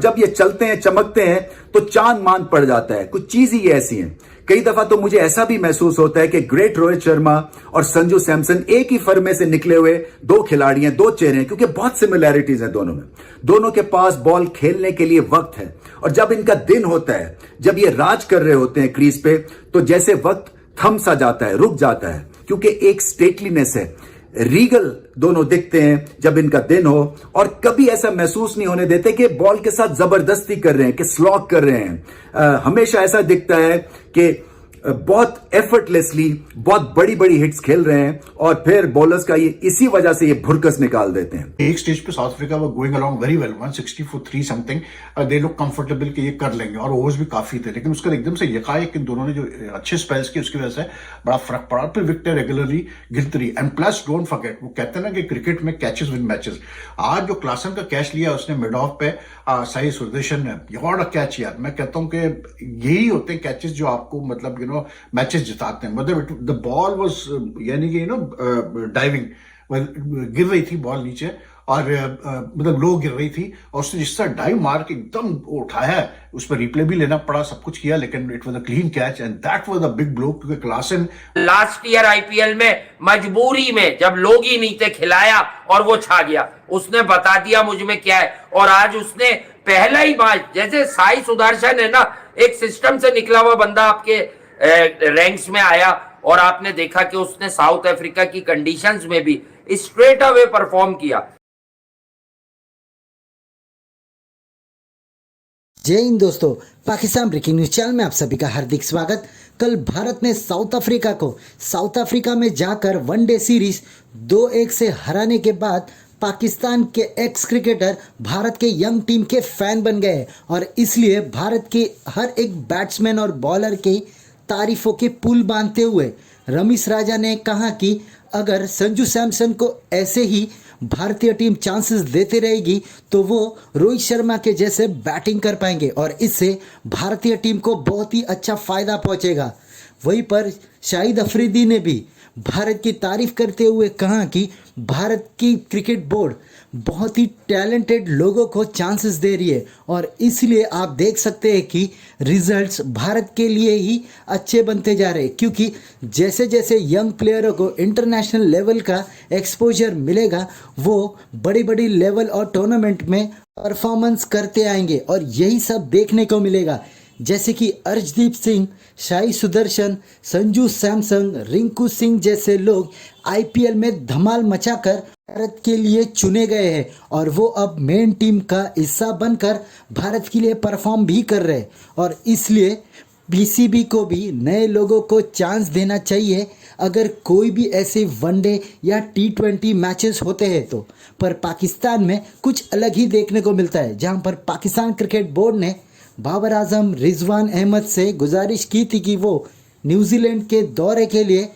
जब ये चलते हैं चमकते हैं तो चांद मान पड़ जाता है। कुछ चीज ही ऐसी है। कई दफा तो मुझे ऐसा भी महसूस होता है कि ग्रेट रोहित शर्मा और संजू सैमसन एक ही फर्मे से निकले हुए दो खिलाड़ी हैं, दो चेहरे हैं, क्योंकि बहुत सिमिलैरिटीज हैं दोनों में। दोनों के पास बॉल खेलने के लिए वक्त है, और जब इनका दिन होता है, जब ये राज कर रहे होते हैं क्रीज पे, तो जैसे वक्त थम सा जाता है, रुक जाता है, क्योंकि एक स्टेटलीनेस है, रीगल दोनों दिखते हैं जब इनका दिन हो, और कभी ऐसा महसूस नहीं होने देते कि बॉल के साथ जबरदस्ती कर रहे हैं, कि स्लॉग कर रहे हैं। हमेशा ऐसा दिखता है कि बहुत एफर्टलेसली बहुत बड़ी बड़ी हिट्स खेल रहे हैं, और फिर बॉलर्स का ये इसी वजह से ये भुरकस निकाल देते हैं। एक स्टेज पे साउथ अफ्रीका वो going along very well, 160 for 3 something, they look comfortable कि ये कर लेंगे, और ओवर्स भी काफी थे, लेकिन उसका एकदम से यकायक इन दोनों ने जो अच्छे स्पेल्स किए उसकी वजह से बड़ा फर्क पड़ा। फिर विकेट रेगुलरली गिरती रही, एंड प्लस डोंट फॉरगेट, वो कहते हैं ना कि क्रिकेट में कैचेस विन मैचेस। आज जो क्लासन का कैच लिया उसने मिड ऑफ पे साई सुदर्शन ने, व्हाट अ कैच यार। मैं कहता हूं कि यही होते हैं कैचेस जो आपको मतलब मैचेस जिताते हैं। मतलब द बॉल वाज यानी कि डाइविंग, गिर रही थी बॉल नीचे, और मतलब लो गिर रही थी, और उसने जिस तरह डाइव मार के एकदम उठाया, उस पर रिप्ले भी लेना पड़ा, सब कुछ किया, लेकिन it was a clean catch, and that was a big blow, क्योंकि क्लासन लास्ट ईयर आईपीएल में मजबूरी में जब लोग ही नहीं थे खिलाया और वो छा गया, उसने बता दिया मुझ में क्या है। और आज उसने पहला ही मैच, जैसे साई सुदर्शन है ना, एक सिस्टम से निकला हुआ बंदा आपके रैंक्स में आया, और आपने देखा कि उसने साउथ अफ्रीका की कंडीशंस में भी स्ट्रेट अवे परफॉर्म किया। जय हिंद दोस्तों, पाकिस्तान ब्रेकिंग न्यूज चैनल में आप सभी का हार्दिक स्वागत। कल भारत ने साउथ अफ्रीका में जाकर वनडे सीरीज 2-1 से हराने के बाद पाकिस्तान के एक्स क्रिकेटर भारत के यंग टीम के फैन बन गए, और इसलिए भारत के हर एक बैट्समैन और बॉलर की तारीफों के पुल बांधते हुए रमेश राजा ने कहा कि अगर संजू सैमसन को ऐसे ही भारतीय टीम चांसेस देते रहेगी तो वो रोहित शर्मा के जैसे बैटिंग कर पाएंगे, और इससे भारतीय टीम को बहुत ही अच्छा फ़ायदा पहुंचेगा। वहीं पर शाहिद अफरीदी ने भी भारत की तारीफ करते हुए कहा कि भारत की क्रिकेट बोर्ड बहुत ही टैलेंटेड लोगों को चांसेस दे रही है, और इसलिए आप देख सकते हैं कि रिजल्ट्स भारत के लिए ही अच्छे बनते जा रहे हैं, क्योंकि जैसे जैसे यंग प्लेयरों को इंटरनेशनल लेवल का एक्सपोजर मिलेगा, वो बड़ी बड़ी लेवल और टूर्नामेंट में परफॉर्मेंस करते आएंगे, और यही सब देखने को मिलेगा। जैसे कि अर्शदीप सिंह, साई सुदर्शन, संजू सैमसन, रिंकू सिंह जैसे लोग आईपीएल में धमाल मचाकर भारत के लिए चुने गए हैं, और वो अब मेन टीम का हिस्सा बनकर भारत के लिए परफॉर्म भी कर रहे हैं, और इसलिए पीसीबी को भी नए लोगों को चांस देना चाहिए अगर कोई भी ऐसे वनडे या T20 मैचेस होते हैं तो। पर पाकिस्तान में कुछ अलग ही देखने को मिलता है, जहां पर पाकिस्तान क्रिकेट बोर्ड ने बाबर आजम रिजवान अहमद से गुजारिश की थी कि वो न्यूजीलैंड के दौरे के लिए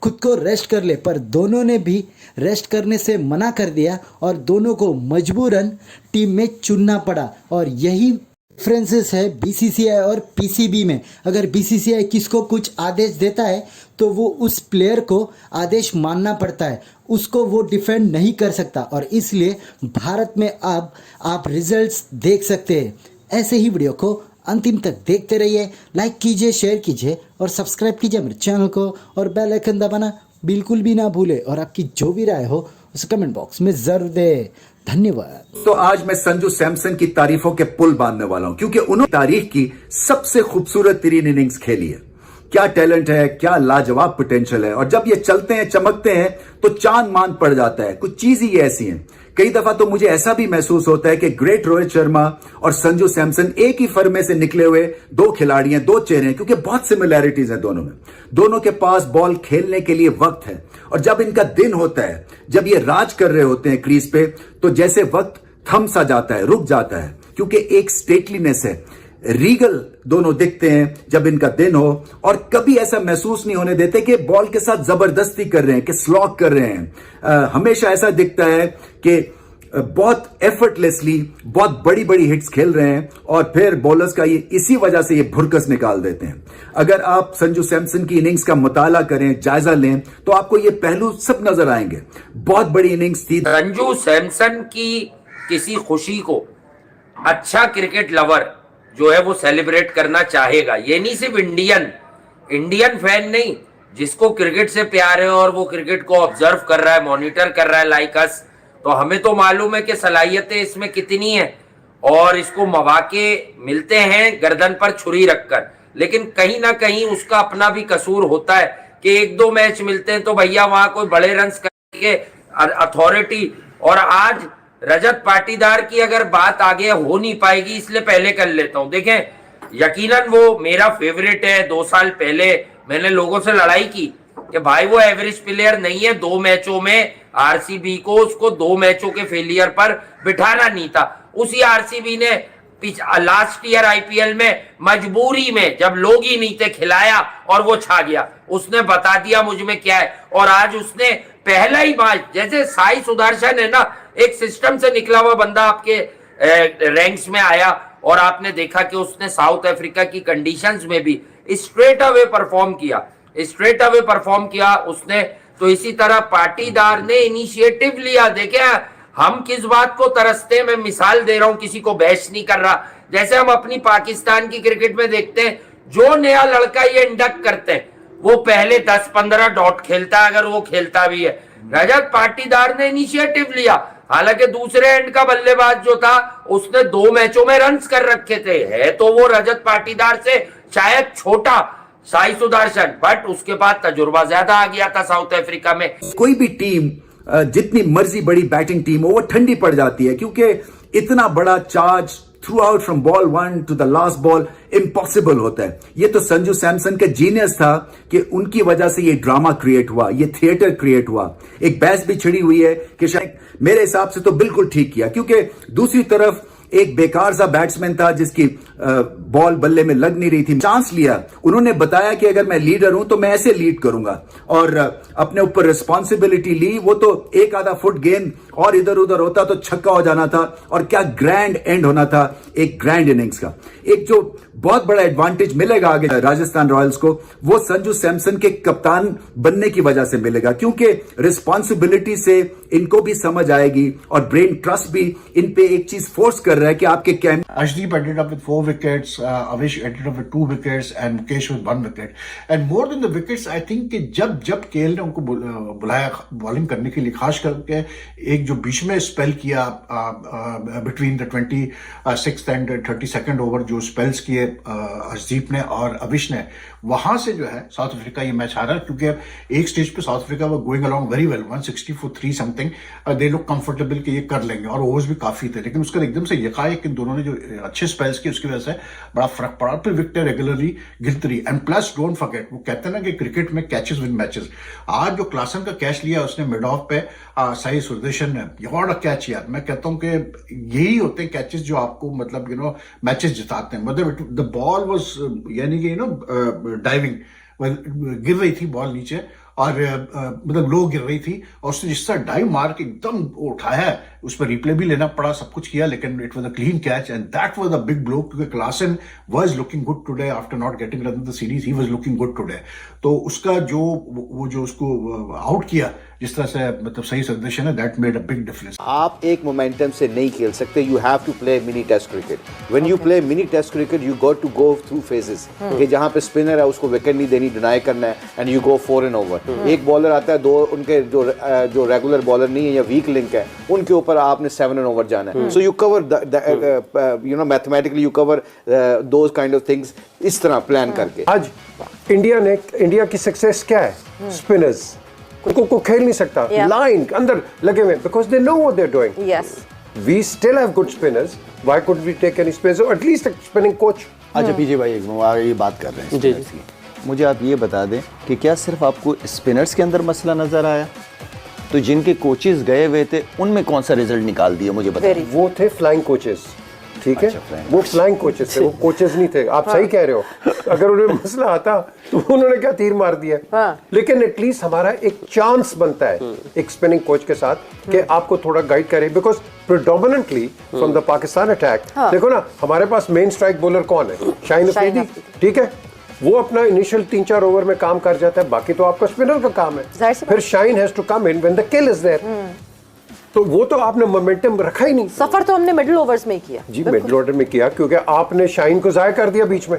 खुद को रेस्ट कर ले, पर दोनों ने भी रेस्ट करने से मना कर दिया, और दोनों को मजबूरन टीम में चुनना पड़ा। और यही डिफरेंसेस है बीसीसीआई और पीसीबी में। अगर बीसीसीआई किसको कुछ आदेश देता है तो वो उस प्लेयर को आदेश मानना पड़ता है, उसको वो डिफेंड नहीं कर सकता, और इसलिए भारत में अब आप रिजल्ट्स देख सकते हैं। ऐसे ही वीडियो को अंतिम तक देखते रहिए, लाइक कीजिए, शेयर कीजिए और सब्सक्राइब कीजिए मेरे चैनल को, और बेल आइकन दबाना बिल्कुल भी ना भूले, और आपकी जो भी राय हो उसे कमेंट बॉक्स में जरूर दे। धन्यवाद। तो आज मैं संजू सैमसन की तारीफों के पुल बांधने वाला हूं, क्योंकि उन्होंने तारीख की सबसे खूबसूरत तरीन इनिंग्स खेली है। क्या टैलेंट है, क्या लाजवाब पोटेंशियल है, और जब ये चलते हैं चमकते हैं तो चांद मान पड़ जाता है। कुछ चीज ही ऐसी है। कई दफा तो मुझे ऐसा भी महसूस होता है कि ग्रेट रोहित शर्मा और संजू सैमसन एक ही फर्मे से निकले हुए दो खिलाड़ी हैं, दो चेहरे हैं, क्योंकि बहुत सिमिलैरिटीज हैं दोनों में। दोनों के पास बॉल खेलने के लिए वक्त है, और जब इनका दिन होता है, जब ये राज कर रहे होते हैं क्रीज पे, तो जैसे वक्त थम सा जाता है, रुक जाता है, क्योंकि एक स्टेटलीनेस है, रीगल दोनों दिखते हैं जब इनका दिन हो, और कभी ऐसा महसूस नहीं होने देते कि बॉल के साथ जबरदस्ती कर रहे हैं, कि स्लॉग कर रहे हैं। हमेशा ऐसा दिखता है कि बहुत एफर्टलेसली बहुत बड़ी बड़ी हिट्स खेल रहे हैं, और फिर बॉलर्स का ये इसी वजह से ये भुरकस निकाल देते हैं। अगर आप संजू सैमसन की इनिंग्स का मुताला करें, जायजा लें, तो आपको ये पहलू सब नजर आएंगे। बहुत बड़ी इनिंग्स थी संजू सैमसन की किसी खुशी को अच्छा क्रिकेट लवर जो है वो सेलिब्रेट करना चाहेगा। ये नहीं सिर्फ इंडियन फैन नहीं, जिसको क्रिकेट से प्यार है और वो क्रिकेट को ऑब्जर्व कर रहा है, मॉनिटर कर रहा है लाइक अस, तो हमें तो मालूम है कि सलाहियतें इसमें कितनी है और इसको मौके मिलते हैं गर्दन पर छुरी रखकर। लेकिन कहीं ना कहीं उसका अपना भी कसूर होता है कि एक दो मैच मिलते हैं तो भैया वहां कोई बड़े रन्स करके अथॉरिटी। और आज रजत पाटीदार की अगर बात आगे हो नहीं पाएगी, इसलिए पहले कर लेता हूं। देखें, यकीनन वो मेरा फेवरेट है। 2 साल पहले मैंने लोगों से लड़ाई की कि भाई वो एवरेज प्लेयर नहीं है, 2 मैचों में आरसीबी को उसको 2 मैचों के फेलियर पर बिठाना नहीं था। उसी आरसीबी ने लास्ट ईयर आईपीएल में मजबूरी में जब लोग ही नहीं थे खिलाया और वो छा गया। उसने बता दिया मुझ में क्या है। और आज उसने पहला ही मैच, जैसे साई सुदर्शन है ना, एक सिस्टम से निकला हुआ बंदा आपके रैंक्स में आया और आपने देखा कि उसने साउथ अफ्रीका की कंडीशंस में भी स्ट्रेट अवे परफॉर्म किया उसने। तो इसी तरह पाटीदार ने इनिशिएटिव लिया। देखे हम किस बात को तरसते हैं, मैं मिसाल दे रहा हूं, किसी को बहस नहीं कर रहा। जैसे हम अपनी पाकिस्तान की क्रिकेट में देखते हैं, जो नया लड़का ये इंडक्ट करते हैं वो पहले 10-15 डॉट खेलता है, अगर वो खेलता भी है। रजत पाटीदार ने इनिशिएटिव लिया, हालांकि दूसरे एंड का बल्लेबाज जो था उसने 2 मैचों में रन्स कर रखे थे। है तो वो रजत पाटीदार से शायद छोटा साई सुदर्शन, बट उसके बाद तजुर्बा ज्यादा आ गया था साउथ अफ्रीका में। कोई भी टीम जितनी मर्जी बड़ी बैटिंग टीम हो वो ठंडी पड़ जाती है, क्योंकि इतना बड़ा charge throughout from ball 1 to the last ball impossible होता है। ये तो संजू सैमसन का जीनियस था कि उनकी वजह से ये ड्रामा क्रिएट हुआ, ये थिएटर क्रिएट हुआ। एक बहस भी छिड़ी हुई है कि शायद मेरे हिसाब से तो बिल्कुल ठीक किया, क्योंकि दूसरी तरफ एक बेकार सा बैट्समैन था जिसकी बॉल बल्ले में लग नहीं रही थी। चांस लिया, उन्होंने बताया कि अगर मैं लीडर हूं तो मैं ऐसे लीड करूंगा और अपने ऊपर रिस्पॉन्सिबिलिटी ली। वो तो एक आधा फुट गेंद और इधर उधर होता तो छक्का हो जाना था और क्या ग्रैंड एंड होना था एक ग्रैंड इनिंग्स का। एक जो बहुत बड़ा एडवांटेज मिलेगा आगे राजस्थान रॉयल्स को, वो संजू सैमसन के कप्तान बनने की वजह से मिलेगा, क्योंकि रिस्पॉन्सिबिलिटी से इनको भी समझ आएगी और ब्रेन ट्रस्ट भी इन पे एक चीज फोर्स कर रहा है कि आपके cam. Ashdeep ended up with 4 wickets, Avish ended up with 2 wickets, and Mukesh with 1 wicket. And more than the wickets, I think कि जब केएल ने उनको बुलाया बॉलिंग करने के लिए, खास करके एक जो बीच में स्पेल किया between the 26th and 32nd over, जो स्पेल्स किए अर्शदीप ने और अविश ने, वहां से जो है साउथ अफ्रीका ये मैच हारा। क्योंकि एक स्टेज पे साउथ अफ्रीका वो going along very well, 160 for 3 something, they look comfortable कि ये कर लेंगे और ओवर्स भी काफी थे। लेकिन उसका एकदम से यकायक इन दोनों ने जो अच्छे स्पेल्स किए उसकी वजह से बड़ा फर्क पड़ा। फिर विकेट रेगुलरली गिरती रही। एंड प्लस डोंट फॉरगेट, वो कहते हैं ना कि क्रिकेट में कैचेस विन मैचेस। आज जो क्लासन का कैच लिया उसने मिड ऑफ पे, साई सुदर्शन ने बड़ा कैच यार, मैं कहता हूं कि यही होते हैं कैचेस जो आपको मतलब मैचेस जिताते हैं। मतलब द बॉल वाज यानी कि डाइविंग, गिर रही थी बॉल नीचे और मतलब लो गिर रही थी और उसने जिस तरह डाइव मार के एकदम उठाया, उस पर रिप्ले भी लेना पड़ा, सब कुछ किया, लेकिन it was a clean catch and that was a big blow. क्योंकि Klaasen was looking good today after not getting run in the series, he was looking good today. तो उसका जो उसको आउट किया जिस तरह से, मतलब सही सजेशन है, that made a big difference. आप एक मोमेंटम से नहीं खेल सकते, you have to play mini test cricket. When you play mini test cricket you got to go through phases, कि जहां पे स्पिनर है उसको विकेट नहीं देनी, डिनाई करना है, and you go 4 and over। एक बॉलर आता है, 2 उनके जो रेगुलर बॉलर नहीं है या वीक लिंक है, उनके ऊपर आपने 7 and over जाना है। So you cover mathematically you cover those kind of things, इस तरह प्लान करके। आज इंडिया की सक्सेस क्या है? स्पिनर्स को खेल नहीं सकता, लाइन अंदर लगे हुए, because they know what they are doing. Yes. We still have good spinners, why could we take any spinners, और एटलीस्ट एक स्पिनिंग कोच। अच्छा पीजे भाई, एक आगे ये बात कर रहे हैं स्पिनर्स की, मुझे आप ये बता दें कि क्या सिर्फ आपको स्पिनर्स के अंदर मसला नजर आया? तो जिनके कोचेस गए हुए थे उनमें कौन सा रिजल्ट निकाल दिया, मुझे बताइए। वो थे फ्लाइंग कोचेस, ठीक है? वो फ्लाइंग कोचेस थे, वो कोचेस नहीं थे। आप सही कह रहे हो। अगर उन्हें मसला आता तो उन्होंने क्या तीर मार दिया। लेकिन एटलीस्ट हमारा एक चांस बनता है एक स्पिनिंग कोच के साथ कि आपको थोड़ा गाइड करे, because predominantly from the Pakistan attack, देखो ना हमारे पास मेन स्ट्राइक बॉलर कौन है? शाहीन अफरीदी, ठीक है? वो अपना इनिशियल 3-4 ओवर में काम कर जाता है, बाकी तो आपका स्पिनर का काम है। फिर Shaheen has to come in when the kill is there. तो वो तो आपने मोमेंटम रखा ही नहीं। सफर तो हमने मिडिल ओवर्स में ही किया। जी मिडिल ऑर्डर में किया क्योंकि आपने शाइन को जाया कर दिया बीच में।